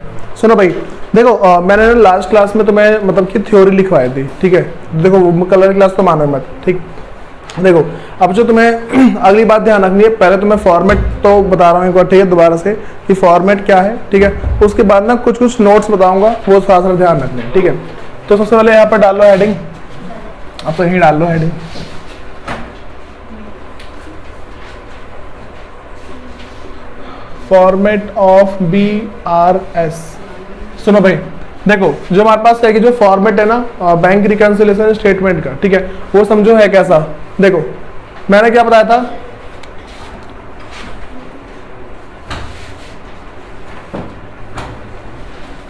सुनो भाई, देखो मैंने लास्ट क्लास में तुम्हें मतलब कि थ्योरी लिखवाई थी, ठीक है। देखो कलर क्लास तो मानो मत, ठीक। देखो अब जो तुम्हें अगली बात ध्यान रखनी है, पहले तुम्हें फॉर्मेट तो बता रहा हूँ एक बार, ठीक है, दोबारा से कि फॉर्मेट क्या है, ठीक है। उसके बाद ना कुछ कुछ नोट्स बताऊंगा, वो थोड़ा सा ध्यान रखना है, ठीक है। तो सबसे पहले यहाँ पर डाल लो हेडिंग, अब तो यहीं डाल लो हेडिंग। Format of BRS। सुनो भाई, देखो जो हमारे पास है कि जो फॉर्मेट है ना बैंक रिकंसिलिएशन स्टेटमेंट का, ठीक है, वो समझो है कैसा। देखो मैंने क्या बताया था,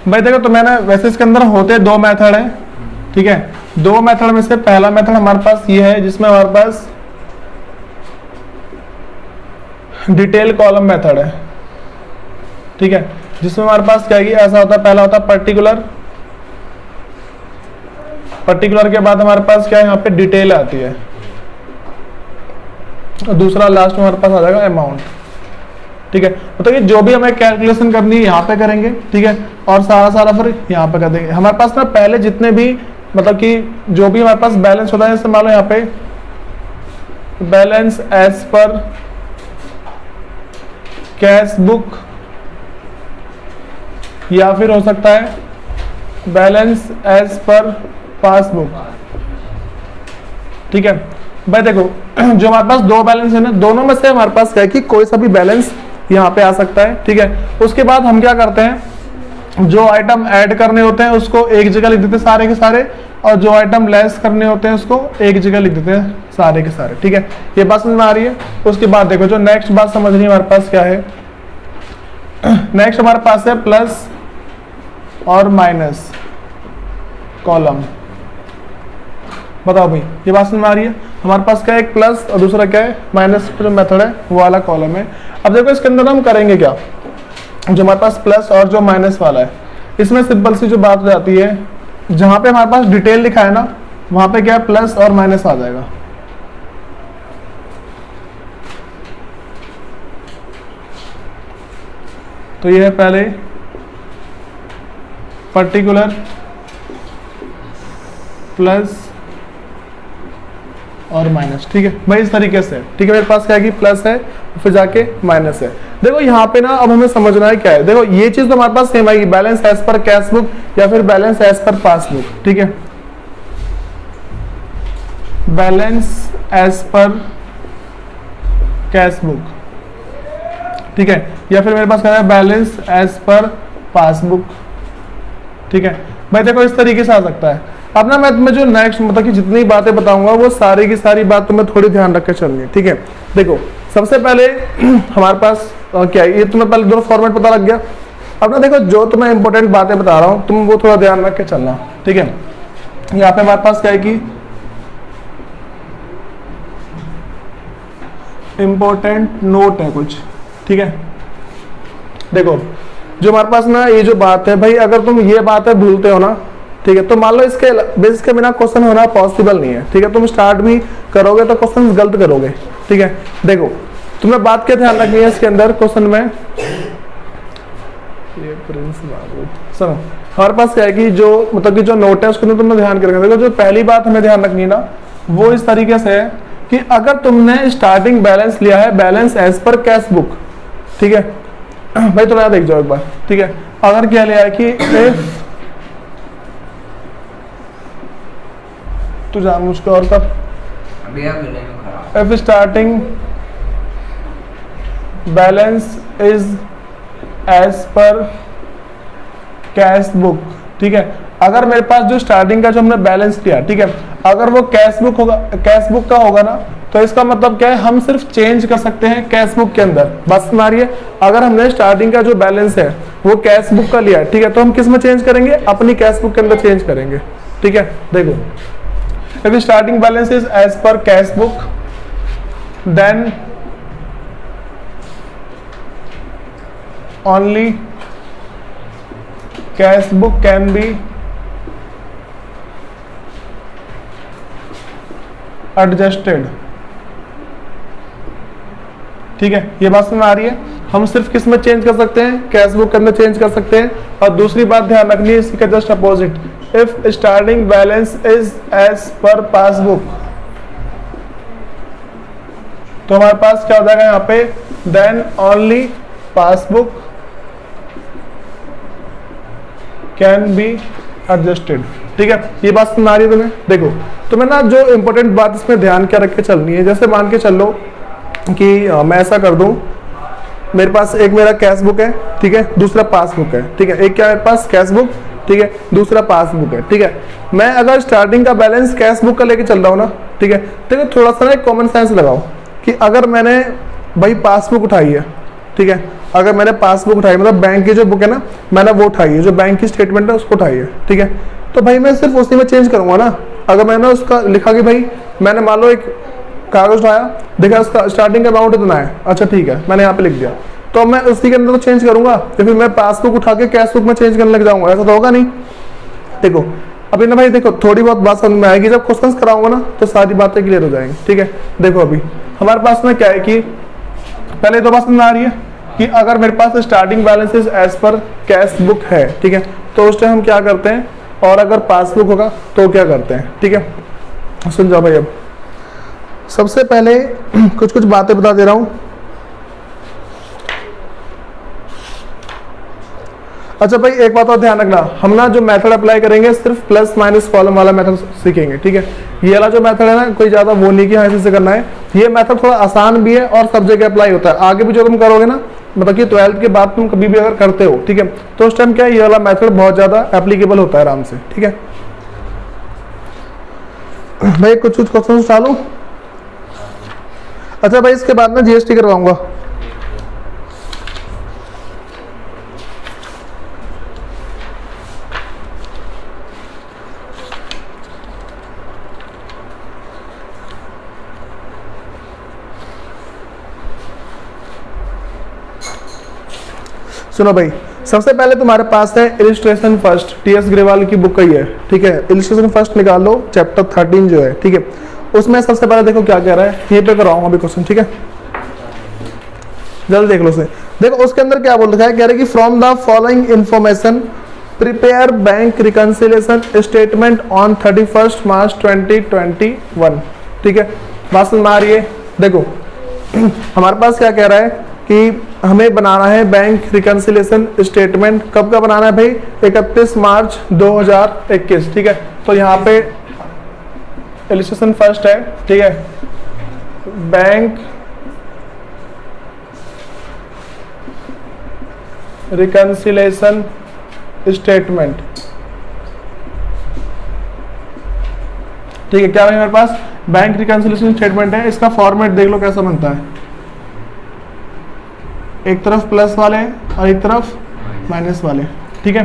भाई देखो तो मैंने वैसे इसके अंदर होते दो मेथड है, ठीक है। दो मेथड में से पहला मेथड हमारे पास ये है जिसमें हमारे पास डिटेल कॉलम मेथड है, ठीक है, जिसमें हमारे पास क्या है कि ऐसा होता है, पहला होता है पर्टिकुलर, पर्टिकुलर के बाद हमारे पास क्या है यहाँ पे डिटेल आती है, और दूसरा लास्ट में हमारे पास आ जाएगा अमाउंट, ठीक है। मतलब कि जो भी हमें कैलकुलेशन करनी है यहाँ पे करेंगे, ठीक है, और सारा फिर यहाँ पे कर देंगे। हमारे पास ना पहले जितने भी मतलब कि जो भी हमारे पास बैलेंस होता है, जैसे मान लो यहाँ पे balance as per cash book, या फिर हो सकता है बैलेंस एज पर पासबुक, ठीक है। भाई देखो जो हमारे पास दो बैलेंस है ना, दोनों में से हमारे पास क्या है कि कोई सा भी बैलेंस यहाँ पे आ सकता है, ठीक है। उसके बाद हम क्या करते हैं, जो आइटम ऐड करने होते हैं उसको एक जगह लिख देते हैं सारे के सारे, और जो आइटम लेस करने होते हैं उसको एक जगह लिख देते हैं सारे के सारे, ठीक है। ये बात समझ में आ रही है। उसके बाद देखो जो नेक्स्ट बात समझनी है हमारे पास क्या है, नेक्स्ट हमारे पास है प्लस और माइनस कॉलम। बताओ भाई ये बात समझ में आ रही है। हमारे पास क्या है, एक प्लस और दूसरा क्या है माइनस, जो मेथड है वो वाला कॉलम है। अब देखो इसके अंदर हम करेंगे क्या, जो हमारे पास प्लस और जो माइनस वाला है, इसमें सिंपल सी जो बात हो जाती है, जहां पे हमारे पास डिटेल लिखा है ना, वहां पे क्या है प्लस और माइनस आ जाएगा, तो ये है पहले पर्टिकुलर प्लस और माइनस, ठीक है भाई, इस तरीके से, ठीक है। मेरे पास क्या है कि प्लस है फिर जाके माइनस है। देखो यहाँ पे ना अब हमें समझना है क्या है, देखो ये चीज तो हमारे पास सेम आएगी, balance as per cash book या फिर बैलेंस एज पर पासबुक, ठीक है, balance as per cash book, ठीक है, या फिर मेरे पास क्या है बैलेंस एज पर पासबुक, ठीक है भाई। देखो इस तरीके से आ सकता है। अब ना मैं तुम्हें जो नेक्स्ट मतलब कि जितनी बातें बताऊंगा वो सारी की सारी बात तुम्हें थोड़ी ध्यान रख के चलनी है, ठीक है। देखो सबसे पहले हमारे पास क्या है, ये तुम्हें पहले दोनों फॉर्मेट पता लग गया। अब ना देखो जो तुम्हें इंपॉर्टेंट बातें बता रहा हूँ तुम वो थोड़ा ध्यान रख के चलना, ठीक है। यहाँ पे हमारे पास क्या है कि इंपॉर्टेंट नोट है कुछ, ठीक है। देखो जो हमारे पास ना ये जो बात है भाई, अगर तुम ये बातें भूलते हो ना, ठीक है, तो मान लो इसके बेसिस के बिना क्वेश्चन होना पॉसिबल नहीं है, ठीक है। तुम स्टार्ट भी करोगे तो क्वेश्चन गलत करोगे, ठीक है। देखो तुम्हें बात क्या ध्यान रखनी है इसके अंदर क्वेश्चन में, ये प्रिंस बाबू सुनो, हमारे पास क्या है कि जो मतलब कि जो नोट है उसको तुमने ध्यान करके देखो। जो पहली बात हमें ध्यान रखनी है ना, वो इस तरीके से है कि अगर तुमने स्टार्टिंग बैलेंस लिया है balance as per cash book, ठीक है भाई, तो देख जाओ एक बार, ठीक है। अगर क्या लिया है कि तू जान मुझको और कर, if starting balance is as per cash book, ठीक है। अगर मेरे पास जो स्टार्टिंग का जो हमने बैलेंस लिया, ठीक है, अगर वो कैश बुक होगा, कैश बुक का होगा ना, तो इसका मतलब क्या है, हम सिर्फ चेंज कर सकते हैं कैश बुक के अंदर। बस मारिए, अगर हमने स्टार्टिंग का जो बैलेंस है वो कैश बुक का लिया है, ठीक है, तो हम किस में चेंज करेंगे, अपनी कैश बुक के अंदर चेंज करेंगे, ठीक है। देखो if starting balance is as per cash book, then only cash book can be adjusted, ठीक है। ये बात समझ में आ रही है। हम सिर्फ किस में चेंज कर सकते हैं, कैश बुक के अंदर चेंज कर सकते हैं। और दूसरी बात ध्यान रखनी है इसका just opposite, if starting balance is as per passbook, तो हमारे पास क्या हो जाएगा यहाँ पे, then only passbook can be adjusted. ठीक है, ये बात समझ आ रही है तुम्हें? देखो तुम्हें ना जो इंपॉर्टेंट बात इसमें ध्यान क्या रख के चलनी है, जैसे मान के चल लो कि मैं ऐसा कर दूं, मेरे पास एक मेरा कैश बुक है, ठीक है, दूसरा पासबुक है, ठीक है, एक क्या मेरे पास कैश बुक, ठीक है, दूसरा पासबुक है, ठीक है। मैं अगर स्टार्टिंग का बैलेंस कैश बुक का लेके चल रहा हूँ ना, ठीक है, तो थोड़ा सा ना कॉमन सेंस लगाओ कि अगर मैंने भाई पासबुक उठाई है, ठीक है, अगर मैंने पासबुक उठाई मतलब बैंक की जो बुक है ना मैंने वो उठाई है, जो बैंक की स्टेटमेंट है उसको उठाई है, ठीक है, तो भाई मैं सिर्फ उसी में चेंज करूंगा ना। अगर मैंने उसका लिखा कि भाई मैंने मान लो एक कागज उठाया, देखा उसका स्टार्टिंग अमाउंट इतना है, अच्छा ठीक है मैंने यहाँ पे लिख दिया, तो मैं उसी के अंदर तो चेंज करूंगा, या फिर मैं पासबुक उठा के कैश बुक में चेंज करने लग जाऊंगा, ऐसा तो होगा नहीं। देखो अभी ना भाई देखो थोड़ी बहुत बात समझ में आएगी, जब क्वेश्चंस कराऊंगा ना तो सारी बातें क्लियर हो जाएंगी, ठीक है। देखो अभी हमारे पास में क्या है कि पहले तो बात समझ आ रही है कि अगर मेरे पास starting balance as per cash book है, ठीक है, तो उस टाइम हम क्या करते हैं, और अगर पासबुक होगा तो क्या करते हैं, ठीक है। सुन जाओ भाई, अब सबसे पहले कुछ बातें बता दे रहा हूं। अच्छा भाई एक बात और ध्यान रखना, हम ना जो मेथड अप्लाई करेंगे सिर्फ प्लस माइनस कॉलम वाला मेथड सीखेंगे, ठीक है। ये वाला जो मेथड है ना कोई ज्यादा वो नहीं कि ऐसे से करना है, ये मेथड थोड़ा आसान भी है और सब जगह अप्लाई होता है। आगे भी जो तुम करोगे ना, मतलब कि 12th के बाद तुम कभी भी अगर करते हो, ठीक है, तो उस टाइम क्या है ये वाला मेथड बहुत ज्यादा एप्लीकेबल होता है आराम से, ठीक है। भाई कुछ क्वेश्चन चालू। अच्छा भाई इसके बाद में जीएसटी करवाऊंगा। सुनो भाई, सबसे पहले तुम्हारे पास है इलिस्ट्रेशन फर्स्ट, टीएस ग्रेवाल की बुक ही है, ठीक है। इलिस्ट्रेशन फर्स्ट निकाल लो, चैप्टर 13 जो है, ठीक है, उसमें सबसे पहले देखो क्या कह रहा है, ये पे कराऊंगा अभी क्वेश्चन, ठीक है, जल्दी देख लो उसे। देखो उसके अंदर क्या बोल रखा है, कह रहे कि from the following information prepare bank reconciliation statement on 31 मार्च 2021, ठीक है। बात समझ में आ रही है? देखो हमारे पास क्या कह रहा है कि हमें बनाना है बैंक रिकंसिलिएशन स्टेटमेंट, कब का बनाना है भाई, 31 मार्च 2021, ठीक है। तो यहाँ पे इलिस्ट्रेशन फर्स्ट है, ठीक है, बैंक रिकंसिलिएशन स्टेटमेंट, ठीक है। क्या है मेरे पास बैंक रिकंसिलिएशन स्टेटमेंट है, इसका फॉर्मेट देख लो कैसा बनता है, एक तरफ प्लस वाले और एक तरफ माइनस वाले, ठीक है।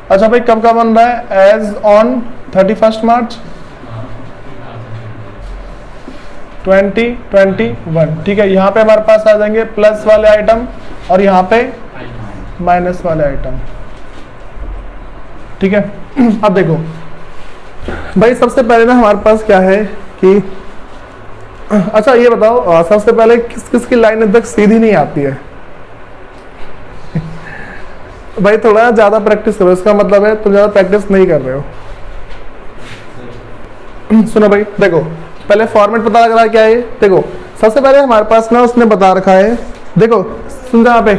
अच्छा भाई कब का बन रहा है, एज ऑन 31 मार्च 2021, ठीक है। यहाँ पे हमारे पास आ जाएंगे प्लस वाले आइटम और यहाँ पे माइनस वाले आइटम, ठीक है। अब देखो भाई सबसे पहले ना हमारे पास क्या है कि अच्छा ये बताओ सबसे पहले किस किस की लाइन अब तक सीधी नहीं आती है भाई थोड़ा ज्यादा प्रैक्टिस करो, इसका मतलब है तुम ज्यादा प्रैक्टिस नहीं कर रहे हो। सुनो भाई देखो पहले फॉर्मेट पता लग रहा है क्या है, देखो सबसे पहले हमारे पास ना उसने बता रखा है, देखो सुन यहाँ पे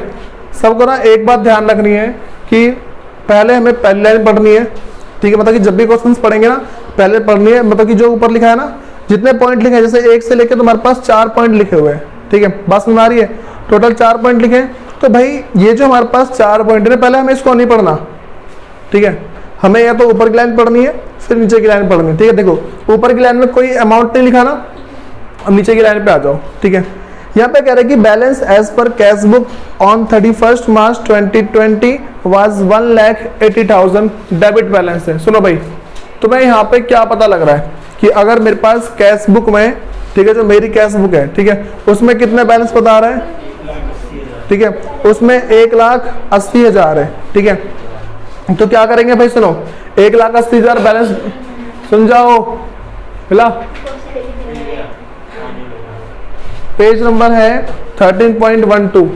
सबको ना एक बात ध्यान रखनी है कि पहले हमें पहली लाइन पढ़नी है, ठीक है, मतलब कि जब भी क्वेश्चंस पढ़ेंगे ना पहले पढ़नी है, मतलब कि जो ऊपर लिखा है ना जितने पॉइंट लिखे हैं, जैसे 1 से लेकर तुम्हारे पास 4 पॉइंट लिखे हुए हैं, ठीक है, बात समझ आ रही है, टोटल 4 पॉइंट लिखे हैं, तो भाई ये जो हमारे पास 4 पॉइंट है पहले हमें इसको नहीं पढ़ना, ठीक है, हमें या तो ऊपर की लाइन पढ़नी है फिर नीचे की लाइन पढ़नी है, ठीक है। देखो ऊपर की लाइन में कोई अमाउंट नहीं लिखा ना, अब नीचे की लाइन पे आ जाओ, ठीक है। यहाँ पे कह रहे कि balance as per cash book on 31 March 2020 was 1,80,000 debit balance है। सुनो भाई तुम्हें यहाँ पे क्या पता लग रहा है कि अगर मेरे पास कैश बुक में, ठीक है, जो मेरी कैश बुक है, ठीक है, उसमें कितने बैलेंस बता रहा है, ठीक है, उसमें 1,80,000 है, ठीक है। तो क्या करेंगे भाई, सुनो, 1,80,000 बैलेंस, सुन जाओ, मिला। पेज नंबर है 13.12,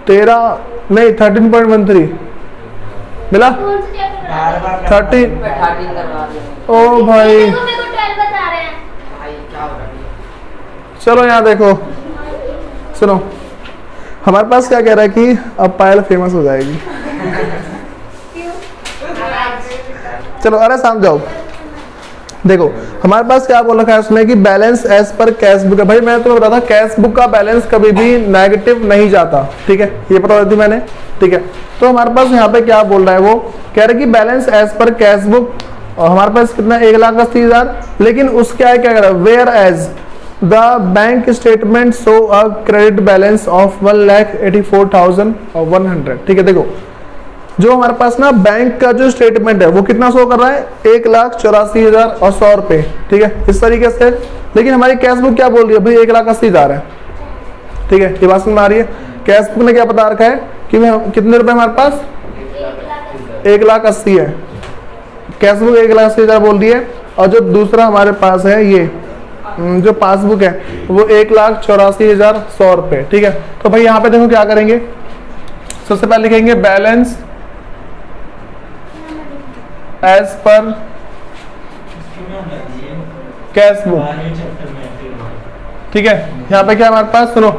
13 मिला 13। ओ भाई चलो यहाँ देखो, सुनो, हमारे पास क्या कह रहा है कि अब पायल फेमस हो जाएगी। चलो अरे समझाओ, देखो हमारे पास क्या बोल रखा है उसमें कि balance as per cash book है। भाई मैं तुम्हें बता था कैश बुक का बैलेंस कभी भी नेगेटिव नहीं जाता, ठीक है, ये पता दी मैंने, ठीक है। तो हमारे पास यहाँ पे क्या बोल रहा है, वो कह रहे कि balance as per cash book, और हमारे पास कितना 1,80,000, लेकिन उसके आगे क्या कर रहा है, whereas the bank statement show a credit balance of 1,84,100, ठीक है। देखो जो हमारे पास ना बैंक का जो स्टेटमेंट है वो कितना शो कर रहा है, 1,84,100 रुपए, ठीक है, इस तरीके से। लेकिन हमारी कैश बुक क्या बोल रही है भाई, 1,80,000 है, ठीक है, ये बात समझ में आ रही है। कैश बुक ने क्या बता रखा है कि कितने रुपए हमारे पास, 1,80,000 है, कैश बुक 1,80,000 बोल रही है। और जो दूसरा हमारे पास है ये जो पासबुक है वो 1,84,100 रुपए, ठीक है। तो भाई यहाँ पे देखो क्या करेंगे, सबसे पहले लिखेंगे balance as per cash book, ठीक है। यहाँ पे क्या हमारे पास, सुनो,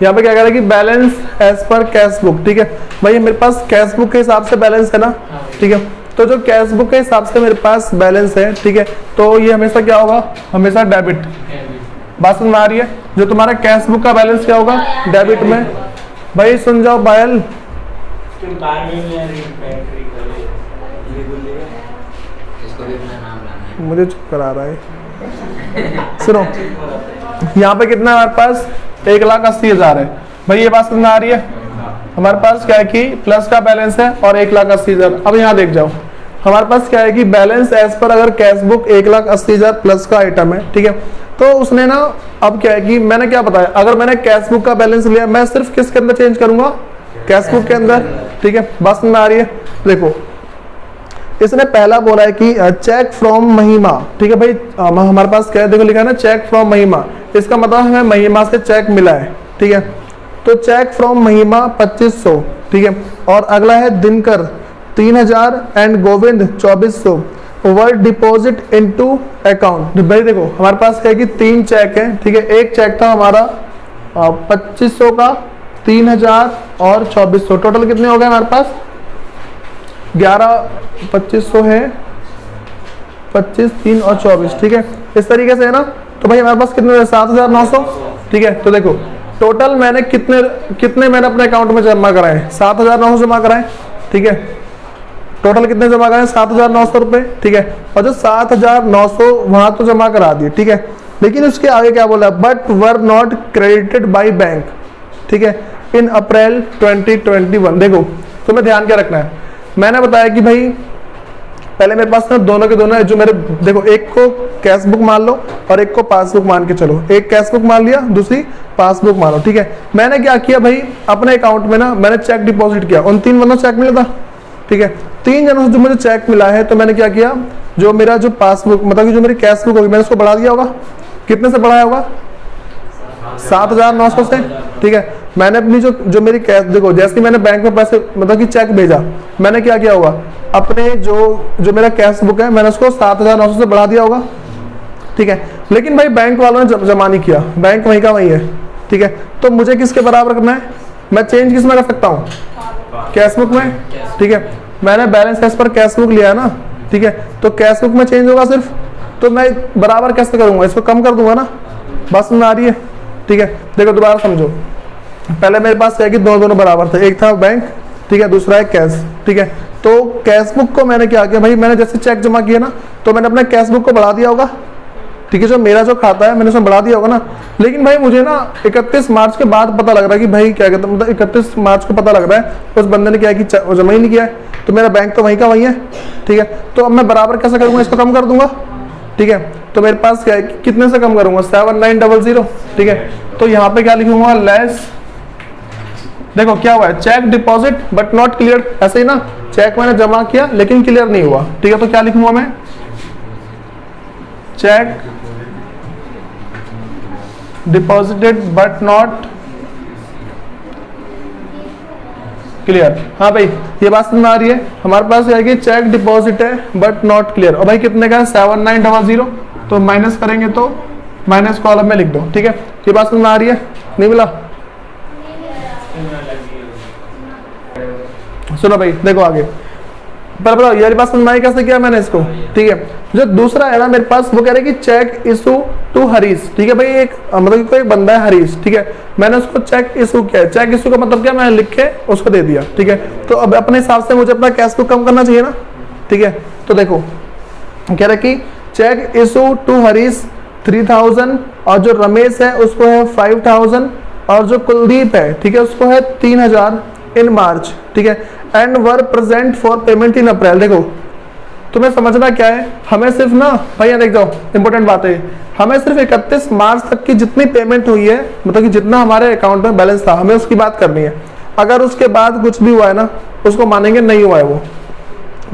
यहाँ पे क्या कह रहा है कि balance as per cash book, ठीक है। भाई मेरे पास कैश बुक के हिसाब से बैलेंस है ना, ठीक है। तो जो कैश बुक के हिसाब से मेरे पास बैलेंस है, ठीक है, तो ये हमेशा क्या होगा, हमेशा डेबिट। बात समझ में आ रही है, जो तुम्हारा कैश बुक का बैलेंस क्या होगा, डेबिट में। भाई सुन जाओ बायल, मुझे चुप करा रहा है। सुनो यहाँ पे कितना है हमारे पास, 1,80,000 है। भाई ये बात समझ में आ रही है, हमारे पास क्या है कि प्लस का बैलेंस है और 1,80,000। अब यहाँ देख जाओ, हमारे पास क्या है कि बैलेंस एज पर अगर कैश बुक 1,80,000 प्लस का आइटम है, ठीक है। तो उसने ना अब क्या है कि मैंने क्या बताया, अगर मैंने कैश बुक का बैलेंस लिया, मैं सिर्फ किसके अंदर चेंज करूंगा, कैश बुक के अंदर, ठीक है। बात समझ में आ रही है। देखो इसने पहला बोला है कि चेक फ्रॉम महिमा, ठीक है। भाई हमारे पास क्या है, देखो लिखा है ना चेक फ्रॉम महिमा, इसका मतलब हमें महिमा से चेक मिला है, ठीक है। तो चेक फ्रॉम महिमा 2,500, ठीक है। और अगला है Dinkar 3,000 and Govind 2,400 were deposit into account. भाई देखो हमारे पास क्या है कि 3 चेक है, ठीक है। एक चेक था हमारा 2,500 का, 3,000 और 2,400, टोटल कितने हो गए हमारे पास, 11, 2,500 है, 25, 3 और 24, ठीक है, इस तरीके से है ना। तो भाई हमारे पास कितने, 7,900, ठीक है। तो देखो टोटल मैंने कितने मैंने अपने अकाउंट में जमा कराए, 7,900 जमा कराए, ठीक है। टोटल कितने जमा कराए, 7,900 रुपए, ठीक है। और जो 7,900 वहां तो जमा करा दिए, ठीक है। लेकिन उसके आगे क्या बोला, but were not credited by bank, ठीक है, इन अप्रैल 2021। देखो तुम्हें ध्यान क्या रखना है, मैंने बताया कि भाई पहले मेरे पास ना दोनों के दोनों जो मेरे, देखो एक को कैश बुक मान लो और एक को पासबुक मान के चलो, एक कैश बुक मान लिया, दूसरी पासबुक मानो, ठीक है। मैंने क्या किया भाई, अपने अकाउंट में ना मैंने चेक डिपॉजिट किया, उन 3 बंदों चेक मिला था, ठीक है। 3 जनों से जो मुझे चेक मिला है, तो मैंने क्या किया, जो मेरा जो पासबुक मतलब कि जो मेरी कैश बुक होगी, मैंने उसको बढ़ा दिया होगा, कितने से बढ़ाया होगा, 7,900 से, ठीक है। मैंने अपनी जो मेरी कैश, देखो जैसे मैंने बैंक में पैसे मतलब कि चेक भेजा, मैंने क्या किया होगा, अपने जो मेरा कैश बुक है मैंने उसको 7,900 से बढ़ा दिया होगा, ठीक है। लेकिन भाई बैंक वालों ने जमा नहीं किया, बैंक वहीं का वहीं है, ठीक है। तो मुझे किसके बराबर करना है, मैं चेंज किस में कर सकता हूँ, कैश बुक में, ठीक है। मैंने balance as per cash book लिया है ना, ठीक है। तो कैश बुक में चेंज होगा सिर्फ, तो मैं बराबर कैसे करूंगा, इसको कम कर दूंगा ना। बस में आ रही है, ठीक है। देखो दोबारा समझो, पहले मेरे पास क्या कि दोनों बराबर थे, एक था बैंक, ठीक है, दूसरा है कैश, ठीक है। तो कैश बुक को मैंने क्या किया भाई, मैंने जैसे चेक जमा किया ना, तो मैंने अपने कैश बुक को बढ़ा दिया होगा, ठीक है। जो मेरा जो खाता है मैंने उसमें बढ़ा दिया होगा ना। लेकिन भाई मुझे ना 31 मार्च के बाद पता लग रहा है कि भाई क्या कहते हैं, मतलब 31 मार्च को पता लग रहा है उस बंदे ने क्या कि जमा ही नहीं किया है, तो मेरा बैंक तो वहीं का वहीं है, ठीक है। तो अब मैं बराबर कैसे करूंगा, इसको कम कर दूंगा, ठीक है। तो मेरे पास क्या है, कितने से कम करूंगा, 7900, ठीक है। तो यहाँ पे क्या लिखूंगा, लेस, देखो क्या हुआ है, cheque deposit but not clear, ऐसे ही ना, चेक मैंने जमा किया लेकिन क्लियर नहीं हुआ, ठीक है। तो क्या लिखूंगा मैं, check deposited but not clear. हाँ भाई ये बात समझ में आ रही है, हमारे पास क्या है कि चेक डिपॉजिट है बट नॉट क्लियर, और भाई कितने का है, 7900, तो माइनस करेंगे तो माइनस कॉलम में लिख दो, ठीक है। ये बात समझ में आ रही है, नहीं मिला, सुनो भाई देखो आगे, पर बताओ यार बात समझ में आई कैसे किया मैंने इसको, ठीक है। जो दूसरा है ना मेरे पास, वो कह रहे कि चेक इशू टू हरीश, ठीक है भाई, एक मतलब कोई बंदा है हरीश, ठीक है, मैंने उसको चेक इशू किया है, चेक इशू का मतलब क्या, मैंने लिख के उसको दे दिया, ठीक है। तो अब अपने हिसाब से मुझे अपना कैश बुक कम करना चाहिए ना, ठीक है। तो देखो कह रहे कि चेक इशू टू हरीश 3000, और जो रमेश है उसको है 5000, और जो कुलदीप है, ठीक है, उसको है 3000 इन मार्च, ठीक है, and were present for payment in April. देखो तुम्हें समझना क्या है, हमें सिर्फ ना भाई देख जाओ, इंपॉर्टेंट बात है, हमें सिर्फ 31 मार्च तक की जितनी पेमेंट हुई है, मतलब कि जितना हमारे अकाउंट में बैलेंस था, हमें उसकी बात करनी है। अगर उसके बाद कुछ भी हुआ है ना, उसको मानेंगे नहीं हुआ है, वो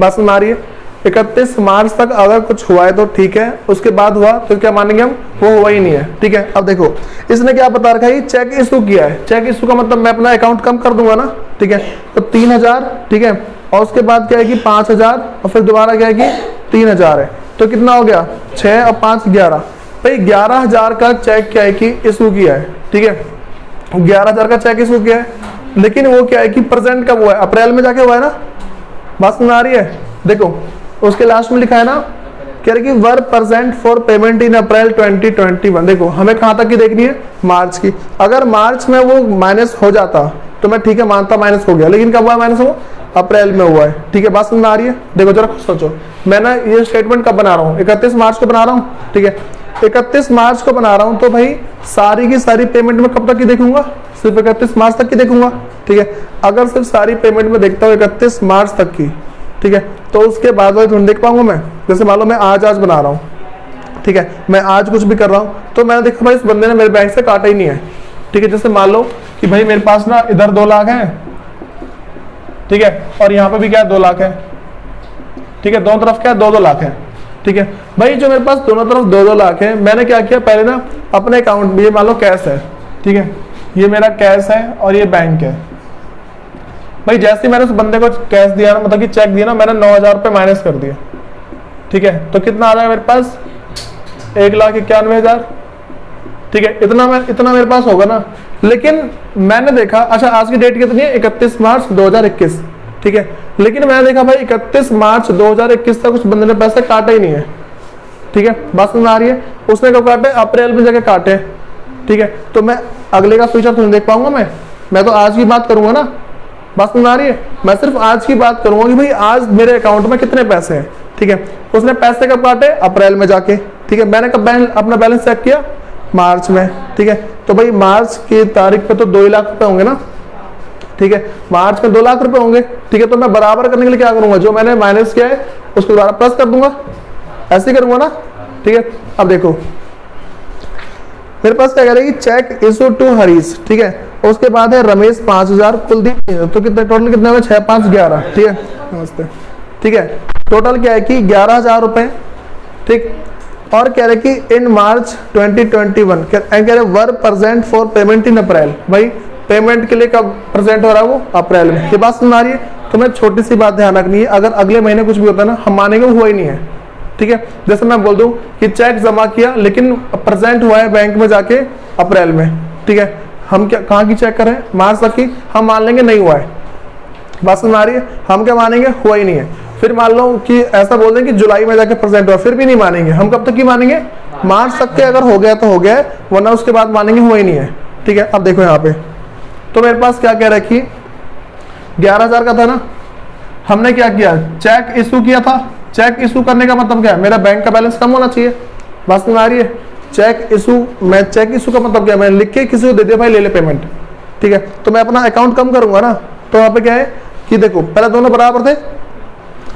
बात समझ आ रही है। 31 मार्च तक अगर कुछ हुआ है तो ठीक है, उसके बाद हुआ तो क्या मानेंगे हम, वो हुआ ही नहीं है, ठीक है। अब देखो इसने क्या बता रखा है, चेक इशू किया है, चेक इशू का मतलब मैं अपना अकाउंट कम कर दूंगा ना, ठीक है। तो 3000, ठीक है, और उसके बाद क्या है कि 5000, और फिर दोबारा क्या है कि 3000 है, तो कितना हो गया, 6 और 5 11, भाई 11000 का चेक क्या है कि इशू किया है, ठीक है, 11000 का चेक इशू किया है, लेकिन वो क्या है कि प्रेजेंट कब हुआ है, अप्रैल में जाके हुआ है ना, बात समझ आ रही है। देखो उसके लास्ट में लिखा है ना, कह रहे कि were present for payment in April 2021। देखो हमें कहां तक की देखनी है, मार्च की। अगर मार्च में वो माइनस हो जाता तो मैं ठीक है मानता माइनस हो गया, लेकिन कब हुआ माइनस, वो अप्रैल में हुआ है, ठीक है। बात समझ में आ रही है। देखो जरा सोचो, मैं ना ये स्टेटमेंट कब बना रहा हूँ, 31 मार्च को बना रहा हूँ, ठीक है, 31 मार्च को बना रहा हूँ, तो भाई सारी की सारी पेमेंट में कब तक की देखूंगा, सिर्फ 31 मार्च तक की देखूंगा, ठीक है। अगर सिर्फ सारी पेमेंट में देखता हूँ 31 मार्च तक की, ठीक है, तो उसके बाद वाले थोड़ी देख पाऊंगा मैं। जैसे मान लो मैं आज बना रहा हूँ, ठीक है, मैं आज कुछ भी कर रहा हूँ, तो मैंने देखा भाई इस बंदे ने मेरे बैंक से काटा ही नहीं है, ठीक है। जैसे मान लो कि भाई मेरे पास ना इधर 2 लाख है, ठीक है, और यहाँ पे भी क्या है 2 लाख है, ठीक है, दोनों तरफ क्या है 2-2 लाख है, ठीक है। भाई जो मेरे पास दोनों तरफ 2-2 लाख है, मैंने क्या किया, पहले ना अपने अकाउंट में, ये मान लो कैश है, ठीक है, ये मेरा कैश है और ये बैंक है। भाई जैसे ही मैंने उस बंदे को कैश दिया ना, मतलब कि चेक दिया ना, मैंने 9000 रुपये माइनस कर दिया, ठीक है। तो कितना आ रहा है मेरे पास, 1,91,000, ठीक है, इतना मेरे पास होगा ना। लेकिन मैंने देखा, अच्छा आज की डेट कितनी है, 31 मार्च 2021, ठीक है, लेकिन मैंने देखा भाई 31 मार्च 2021 तक उस बंदे ने पैसे काटे ही नहीं है, ठीक है। बात समझ आ रही है। उसने कब काटे, अप्रैल में जाके काटे, ठीक है। तो मैं अगले का फ्यूचर तो नहीं देख पाऊंगा, मैं तो आज की बात करूंगा ना, बात समझ आ रही है। मैं सिर्फ आज की बात करूंगा कि भाई आज मेरे अकाउंट में कितने पैसे हैं, ठीक है। उसने पैसे कब काटे, अप्रैल में जाके, ठीक है। मैंने कब अपना बैलेंस चेक किया, मार्च में, ठीक है। तो भाई मार्च की तारीख पे तो 2 लाख रुपए होंगे ना, ठीक है, मार्च में 2 लाख रुपए होंगे, ठीक है। तो मैं बराबर करने के लिए क्या करूंगा, जो मैंने माइनस किया है उसको दोबारा प्लस कर दूंगा, ऐसे ही करूंगा ना, ठीक है। अब देखो मेरे पास क्या कह रहा है कि चेक इशू टू हरीश, ठीक है, उसके बाद है रमेश 5000, कुलदीप, तो कितने टोटल कितने हुए, 6 5 11, ठीक है, नमस्ते, ठीक है। टोटल क्या है कि 11000 रुपए, ठीक। और कह रहे कि इन मार्च 2021 कह रहे were present for payment in April. भाई पेमेंट के लिए कब प्रेजेंट हो रहा है, वो अप्रैल में। ये बात सुन आ रही है। तो मैं छोटी सी बात ध्यान रखनी है, अगर अगले महीने कुछ भी होता है ना, हम मानेंगे हुआ ही नहीं है, ठीक है। जैसे मैं बोल दूं कि चेक जमा किया लेकिन प्रेजेंट हुआ है बैंक में जाके अप्रैल में, ठीक है, हम क्या कहाँ की चेक करें, मार्च तक की, हम मान लेंगे नहीं हुआ है। बात समझ आ रही है। हम क्या मानेंगे, हुआ ही नहीं है। फिर मान लो कि ऐसा बोल दें कि जुलाई में जाके प्रेजेंट हुआ, फिर भी नहीं मानेंगे। हम कब तक की मानेंगे, मार्च तक के अगर हो गया तो हो गया, वरना उसके बाद मानेंगे हुआ ही नहीं है, ठीक है। अब देखो यहाँ पे तो मेरे पास क्या कह रहा है कि 11000 का था ना, हमने क्या किया, चेक इशू किया था। चेक इशू करने का मतलब क्या है, मेरा बैंक का बैलेंस कम होना चाहिए। बात समझ आ रही है। चेक इशू, मैं चेक इशू का मतलब क्या, मैंने लिख के किसी को दे दिया, भाई ले ले पेमेंट, ठीक है। तो मैं अपना अकाउंट कम करूंगा ना, तो वहां पे क्या है कि देखो पहले दोनों बराबर थे,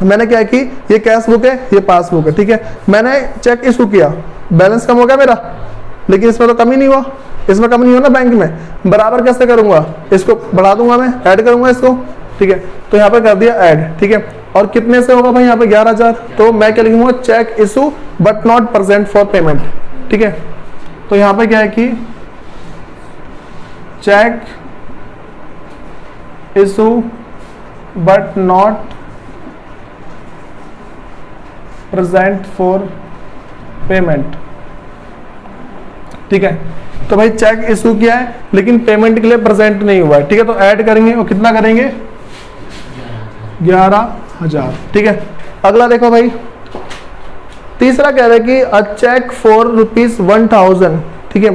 मैंने क्या की, ये कैश बुक है, ये पासबुक है, ठीक है। मैंने चेक इशू किया, बैलेंस कम हो गया मेरा, लेकिन इसमें तो कमी नहीं हुआ, इसमें कमी नहीं हुआ ना बैंक में। बराबर कैसे करूंगा, इसको बढ़ा दूंगा, मैं ऐड करूंगा इसको, ठीक है। तो यहाँ पे कर दिया ऐड, ठीक है। और कितने से होगा भाई यहाँ पे 11,000, तो मैं क्या लिखूंगा, cheque issue but not present for payment, ठीक है। तो यहाँ पे क्या है कि cheque issue but not present for payment, ठीक है। तो भाई चेक इशू किया है लेकिन पेमेंट के लिए प्रेजेंट नहीं हुआ है, ठीक है। तो ऐड करेंगे और कितना करेंगे, 11,000, ठीक है। अगला देखो भाई, तीसरा कह रहा है कि अ चेक फॉर ₹1,000, ठीक है,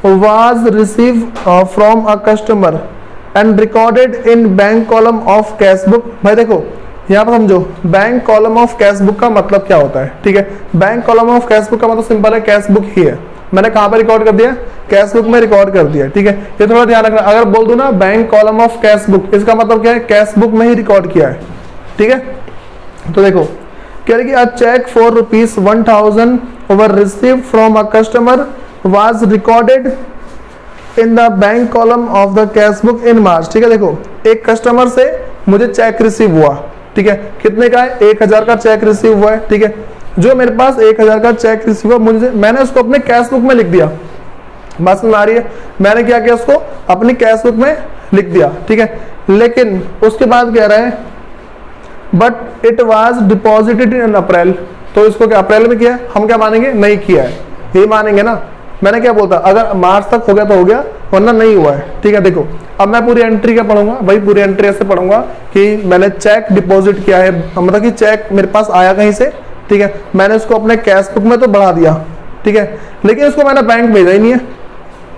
was receive from a customer and recorded in bank column of cash book. भाई देखो यहाँ पर समझो, bank column of cash book का मतलब क्या होता है, ठीक है। Bank column of cash book का मतलब सिंपल है, कैश बुक ही है। मैंने कहाँ पे रिकॉर्ड कर दिया, कैश बुक में रिकॉर्ड कर दिया, ठीक है। ये थोड़ा ध्यान रखना, अगर बोल दूं ना bank column of cash book, इसका मतलब क्या है, कैश बुक में ही रिकॉर्ड किया है, ठीक है। तो देखो कह रही कि a cheque for ₹1,000 were received from a customer was recorded in the bank column of the cash book in March, ठीक है। देखो एक कस्टमर से मुझे चेक रिसीव हुआ, ठीक है, कितने का है, 1,000 का चेक रिसीव हुआ है, ठीक है। जो मेरे पास 1,000 का चेक रिसीव हुआ, मुझे मैंने उसको अपने कैश बुक में लिख दिया, बात समझ आ रही है। मैंने क्या किया, उसको अपनी कैश बुक में लिख दिया, ठीक है। लेकिन उसके बाद कह रहा है but it was deposited in April, तो इसको क्या अप्रैल में किया है, हम क्या मानेंगे, नहीं किया है, यही मानेंगे ना। मैंने क्या बोलता, अगर मार्च तक हो गया तो हो गया, वरना नहीं हुआ है, ठीक है। देखो अब मैं पूरी एंट्री क्या पढ़ूंगा भाई, पूरी एंट्री ऐसे पढ़ूंगा कि मैंने चेक डिपॉजिट किया है, मतलब कि चेक मेरे पास आया कहीं से, ठीक है। मैंने उसको अपने कैश बुक में तो बढ़ा दिया, ठीक है, लेकिन उसको मैंने बैंक भेजा ही नहीं है,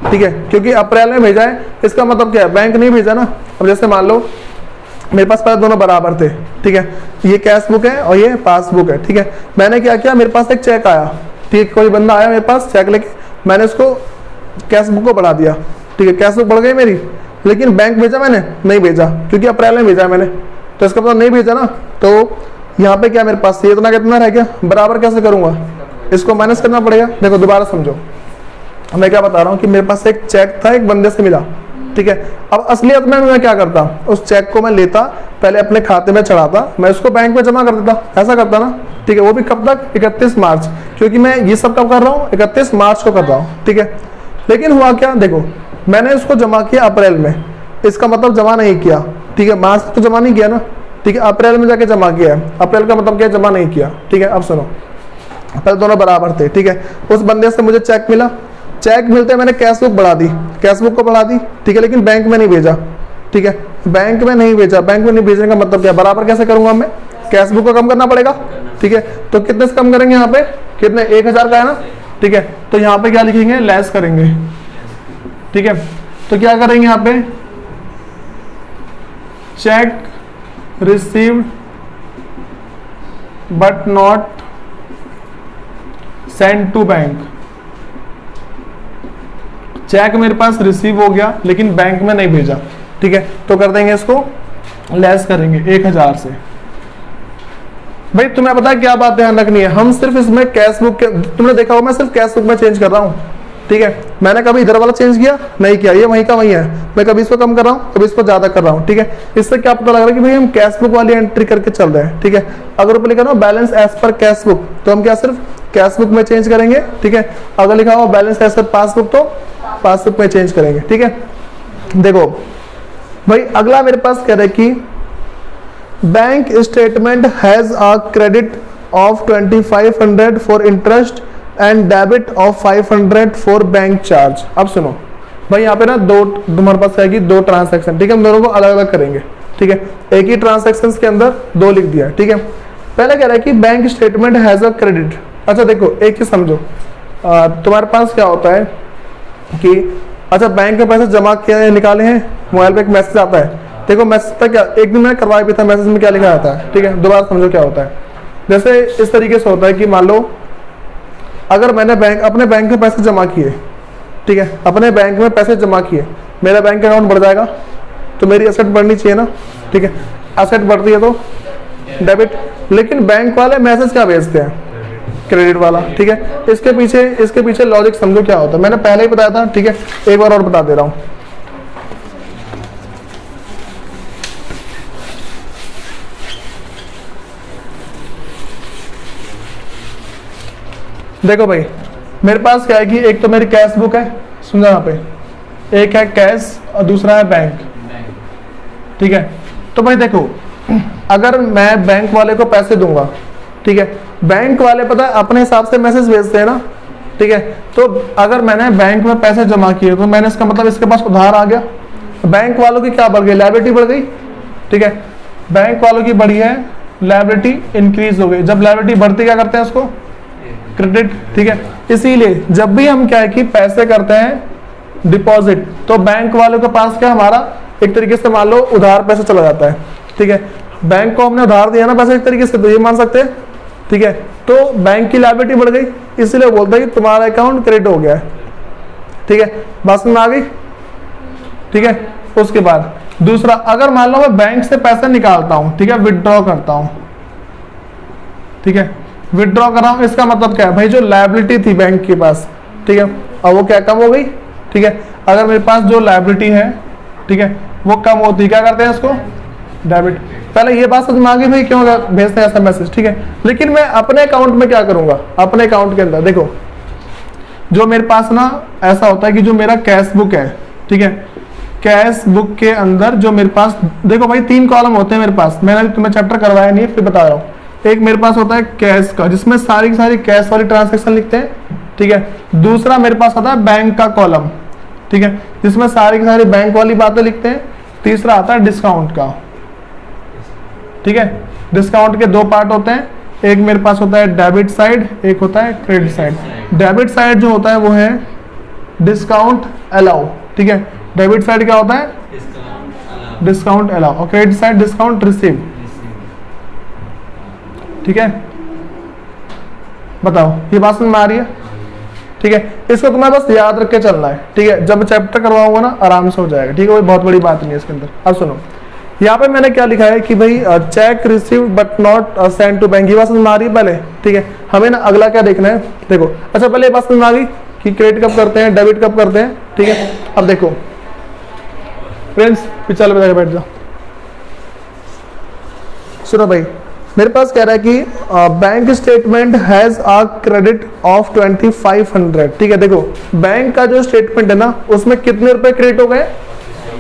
ठीक है, क्योंकि अप्रैल में भेजा है, इसका मतलब क्या है, बैंक नहीं भेजा ना। अब जैसे मान लो मेरे पास पहले दोनों बराबर थे, ठीक है, ये कैश बुक है और ये पासबुक है, ठीक है। मैंने क्या किया, मेरे पास एक चेक आया, ठीक है, कोई बंदा आया मेरे पास चेक लेके, मैंने उसको कैश बुक को बढ़ा दिया, ठीक है, कैश बुक बढ़ गई मेरी, लेकिन बैंक भेजा मैंने नहीं भेजा, क्योंकि अप्रैल में भेजा मैंने, तो इसका मतलब नहीं भेजा ना। तो यहाँ पे क्या मेरे पास ये इतना कितना रह गया, बराबर कैसे करूंगा, इसको माइनस करना पड़ेगा। देखो दोबारा समझो, मैं क्या बता रहा हूँ कि मेरे पास एक चेक था, एक बंदे से मिला, ठीक है। अब असलियत में मैं क्या करता, उस चेक को मैं लेता, पहले अपने खाते में चढ़ाता, मैं उसको बैंक में जमा कर देता, ऐसा करता ना, ठीक है। वो भी कब तक, 31 मार्च, क्योंकि मैं ये सब कब कर रहा हूँ, 31 मार्च को कर रहा हूँ, ठीक है। लेकिन हुआ क्या, देखो मैंने उसको जमा किया अप्रैल में, इसका मतलब जमा नहीं किया, ठीक है, मार्च तो जमा नहीं किया ना, ठीक है, अप्रैल में जाके जमा किया है। अप्रैल का मतलब क्या, जमा नहीं किया, ठीक है। अब सुनो, पहले दोनों बराबर थे, ठीक है। उस बंदे से मुझे चेक मिला, चेक मिलते मैंने कैश बुक बढ़ा दी, कैश बुक को बढ़ा दी, ठीक है, लेकिन बैंक में नहीं भेजा, ठीक है, बैंक में नहीं भेजा। बैंक में नहीं भेजने का मतलब क्या, बराबर कैसे करूंगा मैं, कैश बुक को कम करना पड़ेगा, ठीक है। तो कितने से कम करेंगे यहाँ पे, कितने, 1,000 का है ना, ठीक है। तो यहाँ पे क्या लिखेंगे, लेस करेंगे, ठीक है। तो क्या करेंगे यहाँ पे, cheque received but not send to bank, cheque मेरे पास रिसीव हो गया लेकिन बैंक में नहीं भेजा, ठीक है। तो कर देंगे इसको, लेस करेंगे 1,000 से। भाई तुम्हें पता है क्या बात ध्यान रखनी है, हम सिर्फ इसमें कैश बुक के, तुमने देखा होगा मैं सिर्फ कैश बुक में चेंज कर रहा हूँ, ठीक है। मैंने कभी इधर वाला चेंज किया नहीं किया, ये वहीं का वहीं है। मैं कभी इसको कम कर रहा हूँ, कभी इसको ज्यादा कर रहा हूँ, ठीक है। इससे क्या पता लग रहा है कि भाई हम कैश बुक वाली एंट्री करके चल रहे हैं, ठीक है। अगर ऊपर लिखा ना balance as per cash book, तो हम क्या सिर्फ कैश बुक में चेंज करेंगे, ठीक है। अगर लिखा हुआ बैलेंस एज पर पासबुक, तो पासबुक में चेंज करेंगे, ठीक है। देखो भाई अगला मेरे पास कह रहे कि bank statement has a credit of 2500 for interest and debit of 500 for bank charge. अब सुनो भाई, यहाँ पे ना दो तुम्हारे पास आएगी, दो ट्रांसैक्शन, ठीक है, हम दोनों को अलग अलग करेंगे, ठीक है। एक ही ट्रांसैक्शन के अंदर दो लिख दिया, ठीक है। पहले कह रहा है कि bank statement has a credit. अच्छा देखो एक चीज समझो, तुम्हारे पास क्या होता है कि अच्छा बैंक में पैसे जमा किए निकाले हैं, मोबाइल पे एक मैसेज आता है, देखो मैसेज था क्या, एक दिन मैंने करवाया भी था, मैसेज में क्या लिखा आता है, ठीक है। दोबारा समझो क्या होता है। जैसे इस तरीके से होता है कि मान लो अगर मैंने अपने बैंक में पैसे जमा किए, ठीक है, अपने बैंक में पैसे जमा किए, मेरा बैंक अकाउंट बढ़ जाएगा, तो मेरी एसेट बढ़नी चाहिए ना, ठीक है। एसेट बढ़ती है तो डेबिट, लेकिन बैंक वाले मैसेज क्या भेजते हैं, क्रेडिट वाला। ठीक है, इसके पीछे लॉजिक समझो क्या होता है, मैंने पहले ही बताया था। ठीक है, एक बार और बता दे रहा हूं। देखो भाई, मेरे पास क्या है कि एक तो मेरी कैश बुक है, सुनो यहाँ पे, एक है कैश और दूसरा है बैंक। ठीक है, तो भाई देखो, अगर मैं बैंक वाले को पैसे दूंगा, ठीक है, बैंक वाले पता है अपने हिसाब से मैसेज भेजते हैं ना। ठीक है, तो अगर मैंने बैंक में पैसे जमा किए तो मैंने इसका मतलब इसके पास उधार आ गया, बैंक वालों की क्या बढ़ गई, लायबिलिटी बढ़ गई। ठीक है, बैंक वालों की बढ़ी है, लायबिलिटी इंक्रीज हो गई। जब लायबिलिटी बढ़ती क्या करते हैं उसको, क्रेडिट। ठीक है, इसीलिए जब भी हम क्या है कि पैसे करते हैं डिपॉजिट, तो बैंक वालों के पास क्या हमारा एक तरीके से मान लो उधार पैसा चला जाता है। ठीक है, बैंक को हमने उधार दिया ना पैसा एक तरीके से, तो ये मान सकते हैं। ठीक है, तो बैंक की लायबिलिटी बढ़ गई, इसलिए बोलते हैं कि तुम्हारा अकाउंट क्रेडिट हो गया है। ठीक है, बात में आ गई। ठीक है, उसके बाद दूसरा, अगर मान लो मैं बैंक से पैसा निकालता हूं, ठीक है, विदड्रॉ करता हूं। ठीक है, विदड्रॉ कर रहा हूं, इसका मतलब क्या है भाई, जो लायबिलिटी थी बैंक के पास, ठीक है, अब वो क्या कम हो गई। ठीक है, अगर मेरे पास जो लायबिलिटी है, ठीक है, वो कम होती, क्या करते हैं उसको, डेबिट। पहले ये बात समझ में आ गई भाई क्यों भेजते हैं ऐसा मैसेज। ठीक है, लेकिन मैं अपने अकाउंट में क्या करूंगा, अपने अकाउंट के अंदर देखो, जो मेरे पास ना ऐसा होता है कि जो मेरा कैश बुक है, ठीक है, कैश बुक के अंदर जो मेरे पास देखो भाई 3 कॉलम होते हैं मेरे पास, मैंने तुम्हें चैप्टर करवाया नहीं फिर बता रहा हूँ। एक मेरे पास होता है कैश का, जिसमें सारी की सारी कैश वाली ट्रांजैक्शन लिखते हैं। ठीक है, दूसरा मेरे पास होता है बैंक का कॉलम, ठीक है, जिसमें सारी की सारी बैंक वाली बातें लिखते हैं। तीसरा आता है डिस्काउंट का। ठीक है, डिस्काउंट के 2 पार्ट होते हैं, एक मेरे पास होता है डेबिट साइड, एक होता है क्रेडिट साइड। डेबिट साइड जो होता है वो है डिस्काउंट अलाउ। ठीक है, डेबिट साइड क्या होता है, डिस्काउंट अलाउ, और क्रेडिट साइड डिस्काउंट रिसीव। ठीक है, बताओ ये बात समझ में आ रही है। ठीक है, इसको तुम्हें बस याद रख के चलना है। ठीक है, जब चैप्टर करवाऊंगा ना आराम से हो जाएगा। ठीक है, कोई बहुत बड़ी बात नहीं है इसके अंदर। अब सुनो, यहाँ पे मैंने क्या लिखा है कि भाई check receive but not send to bank, ये बात समझ में आ रही है पहले। ठीक है, हमें ना अगला क्या देखना है, देखो अच्छा पहले ये बात समझ में आ गई कि क्रेडिट कब करते हैं, डेबिट कब करते हैं। ठीक है, अब देखो फ्रेंड्स, चलो बैठ जाओ। सुनो भाई, मेरे पास कह रहा है कि bank statement has a credit of 2500। ठीक है, देखो बैंक का जो स्टेटमेंट है ना उसमें कितने रुपए क्रेडिट हो गए,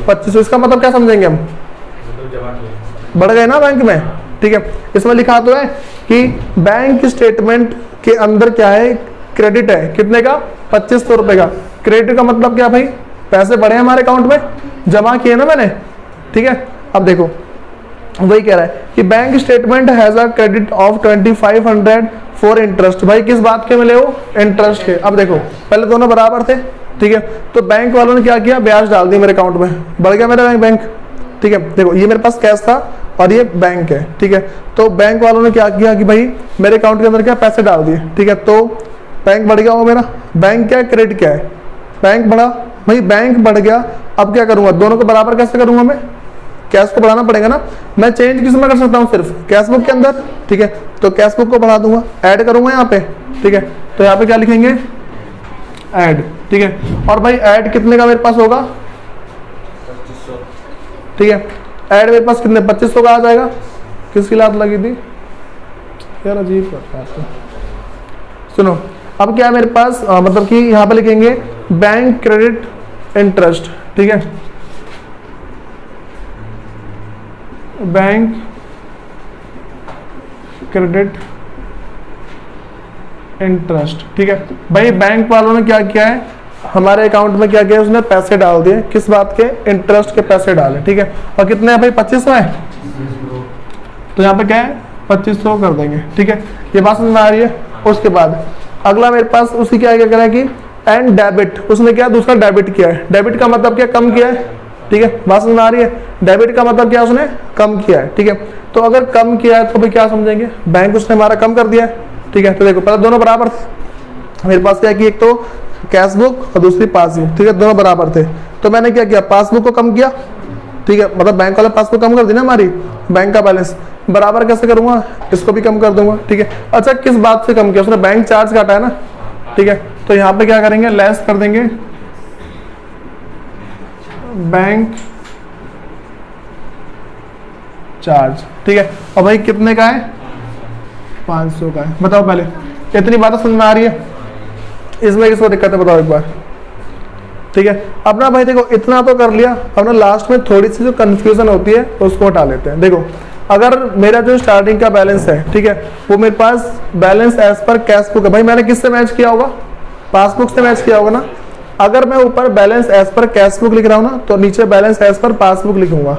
2500। इसका मतलब क्या समझेंगे हम, बढ़ गए ना बैंक में। ठीक है, इसमें लिखा तो है कि बैंक स्टेटमेंट के अंदर क्या है, क्रेडिट है कितने का, 2500 रुपए का। क्रेडिट का मतलब क्या भाई, पैसे बढ़े हमारे अकाउंट में, जमा किए ना मैंने। ठीक है, अब देखो वही कह रहा है कि bank statement has a credit of 2500 for interest. भाई किस बात के मिले हो, इंटरेस्ट के। अब देखो पहले दोनों बराबर थे। ठीक है, तो बैंक वालों ने क्या किया, ब्याज डाल दी मेरे अकाउंट में, बढ़ गया मेरा बैंक। ठीक है, देखो ये मेरे पास कैश था और ये बैंक है। ठीक है, तो बैंक वालों ने क्या किया कि भाई मेरे अकाउंट के अंदर क्या पैसे डाल दिए। ठीक है, तो बैंक बढ़ गया हो मेरा, बैंक क्या है, क्रेडिट क्या है, बैंक बढ़ा। भाई बैंक बढ़ गया, अब क्या करूंगा, दोनों को बराबर कैसे करूंगा मैं, कैश को बढ़ाना पड़ेगा ना। मैं चेंज किस में कर सकता हूँ, सिर्फ कैश बुक के अंदर। ठीक है, तो कैश बुक को बढ़ा दूंगा, ऐड करूंगा यहाँ पे। ठीक है, तो यहाँ पे क्या लिखेंगे, ऐड। ठीक है, और भाई ऐड कितने का मेरे पास होगा, 2500। ठीक है, ऐड मेरे पास कितने, 2500 का आ जाएगा। किसकी लात लगी थी यार, अजीब करता है। सुनो अब क्या है मेरे पास, मतलब कि यहाँ पे लिखेंगे बैंक क्रेडिट इंटरेस्ट। ठीक है, बैंक क्रेडिट इंटरेस्ट। ठीक है, भाई बैंक वालों ने क्या किया है, हमारे अकाउंट में क्या किया, उसने पैसे डाल दिए, किस बात के, इंटरेस्ट के पैसे डाले। ठीक है, और कितने हैं भाई, 2500 है, तो यहाँ पे क्या है, 2500 कर देंगे। ठीक है, ये बात समझ में आ रही है। उसके बाद अगला मेरे पास उसी क्या करा है कि एंड डेबिट, उसने क्या दूसरा डेबिट किया है। डेबिट का मतलब क्या, कम किया है। ठीक है, बात समझ में आ रही है, डेबिट का मतलब क्या, उसने कम किया है। ठीक है, तो अगर कम किया है तो भाई क्या समझेंगे, बैंक उसने हमारा कम कर दिया है। ठीक है, तो देखो पहले दोनों बराबर थे, मेरे पास क्या कि एक तो कैश बुक और दूसरी पासबुक। ठीक है, दोनों बराबर थे, तो मैंने क्या किया, पासबुक को कम किया। ठीक है, मतलब बैंक वाला पासबुक कम कर दी ना हमारी बैंक का बैलेंस, बराबर कैसे करूंगा, इसको भी कम कर दूंगा, ठीक है। अच्छा किस बात से कम किया, उसने बैंक चार्ज काटा है ना, ठीक है। तो यहाँ पे क्या करेंगे, लेस कर देंगे बैंक चार्ज, ठीक है। और भाई कितने का है, 500 का है। बताओ पहले इतनी बात समझ में आ रही है, इसमें किसको दिक्कत है बताओ एक बार, ठीक है। अब ना भाई देखो इतना तो कर लिया, अब ना लास्ट में थोड़ी सी जो कंफ्यूजन होती है उसको हटा लेते हैं। देखो अगर मेरा जो स्टार्टिंग का बैलेंस है, ठीक है, वो मेरे पास balance as per cash book है, भाई मैंने किससे मैच किया होगा, पासबुक से मैच किया होगा ना। अगर मैं ऊपर balance as per cash book लिख रहा हूँ ना, तो नीचे बैलेंस एज पर पासबुक लिखूंगा,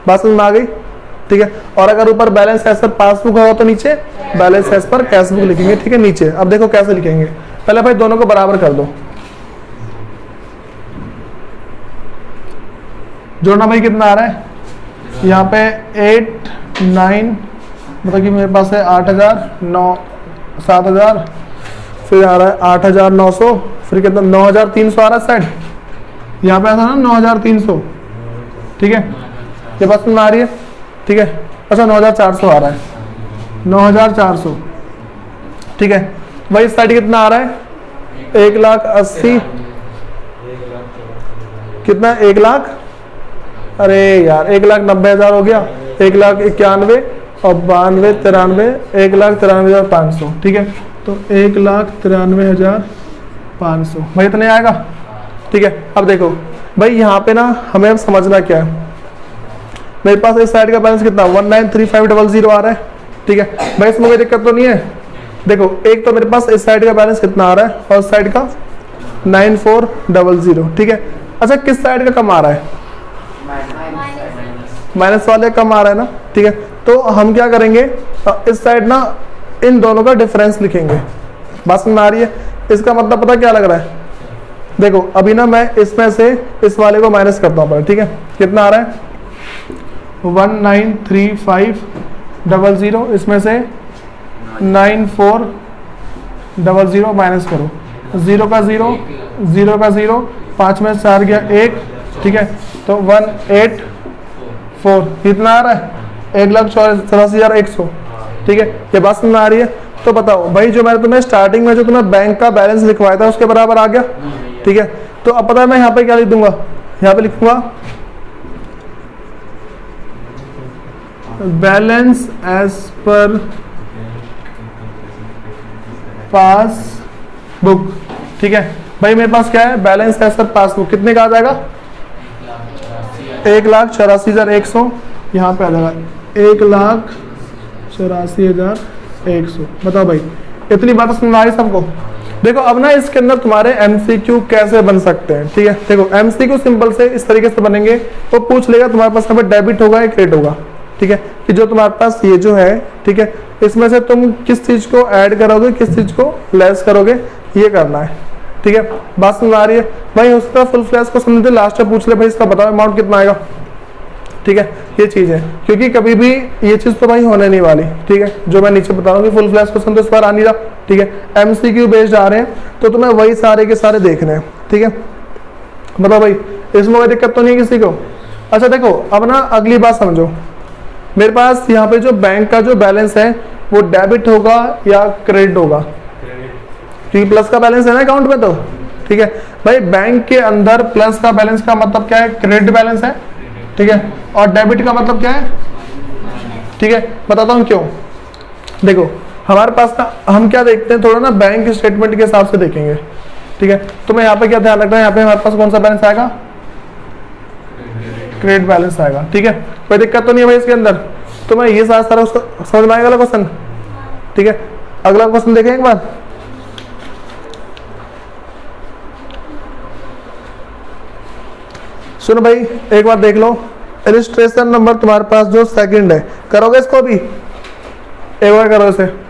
बात समझ में आ गई, ठीक है। और अगर ऊपर बैलेंस एज पर पासबुक होगा तो नीचे balance as per cash book लिखेंगे, ठीक है। नीचे अब देखो कैसे लिखेंगे, पहले भाई दोनों को बराबर कर दो, जोड़ना भाई कितना आ रहा है, यहाँ पे 8 9 मतलब कि मेरे पास है 8000 9 7000, फिर आ रहा है 8900, फिर कितना 9300 आ रहा है साइड, यहाँ पे ऐसा ना 9300, ठीक है, ये बात में आ रही है, ठीक है। अच्छा 9400 आ रहा है, 9400, ठीक है। भाई इस साइड कितना आ रहा है, 1,80,000 कितना, 1 लाख, अरे यार 1,90,000 हो गया, 1,91,000 और 92 93 1,93,500, ठीक है। तो 1,93,500 भाई इतने आएगा, ठीक है। अब देखो भाई यहाँ पे ना हमें अब समझना क्या है, मेरे पास इस साइड का बैलेंस कितना 193500 आ रहा है, ठीक है। भाई इसमें कोई दिक्कत तो नहीं है। देखो एक तो मेरे पास इस साइड का बैलेंस कितना आ रहा है और इस साइड का 9400, ठीक है। अच्छा किस साइड का कम आ रहा है, माइनस वाले कम आ रहा है ना, ठीक है। तो हम क्या करेंगे, इस साइड ना इन दोनों का डिफरेंस लिखेंगे, बात समझ में आ रही है। इसका मतलब पता क्या लग रहा है, देखो अभी ना मैं इसमें से इस वाले को माइनस करता हूँ, ठीक है। कितना आ रहा है 193500, इसमें से 9400 माइनस करो, 0 का 0 0 का 0, 5 में 4 गया 1, ठीक है। तो 184 कितना आ रहा है 1,84,100, ठीक है। ये बात समझ में आ रही है। तो बताओ भाई जो मैंने तुम्हें स्टार्टिंग में जो तुम्हें बैंक का बैलेंस लिखवाया था उसके बराबर आ गया, ठीक है। तो अब पता है मैं यहाँ पे क्या लिख दूंगा, यहाँ पे लिखूंगा बैलेंस एज पर पासबुक, ठीक है। भाई मेरे पास क्या है बैलेंस एज पर पासबुक, कितने का आ जाएगा 1,84,100, यहाँ पे आ जाएगा 1,84,100। बताओ भाई इतनी बात समझ आ रही सबको। देखो अब ना इसके अंदर तुम्हारे एमसीक्यू कैसे बन सकते हैं, ठीक है। देखो एमसीक्यू सिंपल से इस तरीके से बनेंगे, वो पूछ लेगा तुम्हारे पास यहाँ पे डेबिट होगा या क्रेडिट होगा, ठीक है। कि जो तुम्हारे पास ये जो है, ठीक है, इसमें से तुम किस चीज को ऐड करोगे किस चीज को लेस करोगे, ये करना है, ठीक है। बात समझ आ रही है भाई। उसका फुल फ्लैश को समझते लास्ट में पूछ ले भाई इसका बताओ अमाउंट कितना आएगा, ठीक है। ये चीज है क्योंकि कभी भी ये चीज तो भाई होने नहीं वाली, ठीक है। जो मैं नीचे बताऊंगी फुल फ्लैश क्वेश्चन तो इस बार आ नहीं रहा, ठीक है। एमसीक्यू बेस्ड आ रहे हैं तो तुम्हें वही सारे के सारे देखने हैं, ठीक है। बताओ भाई इसमें कोई दिक्कत तो नहीं है किसी को। अच्छा देखो अब ना अगली बात समझो, मेरे पास यहाँ पे जो बैंक का जो बैलेंस है वो डेबिट होगा या क्रेडिट होगा, क्योंकि प्लस का बैलेंस है ना अकाउंट में, तो ठीक है भाई। बैंक के अंदर प्लस का बैलेंस का मतलब क्या है, क्रेडिट बैलेंस है, ठीक है। और डेबिट का मतलब क्या है, ठीक है, बताता हूँ क्यों। देखो हमारे पास ना हम क्या देखते हैं थोड़ा ना बैंक स्टेटमेंट के हिसाब से देखेंगे, ठीक है। तो मैं यहाँ पे क्या ध्यान रखना है, यहाँ पे हमारे पास कौन सा बैलेंस आएगा, क्रेडिट बैलेंस आएगा, ठीक है। कोई दिक्कत तो नहीं है भाई इसके अंदर। तो मैं ये सारा उसको समझ में आएगा क्वेश्चन, ठीक है। अगला क्वेश्चन देखें एक बार। सुनो भाई एक बार देख लो, इलस्ट्रेशन नंबर तुम्हारे पास जो सेकंड है, करोगे इसको भी एक बार करो इसे।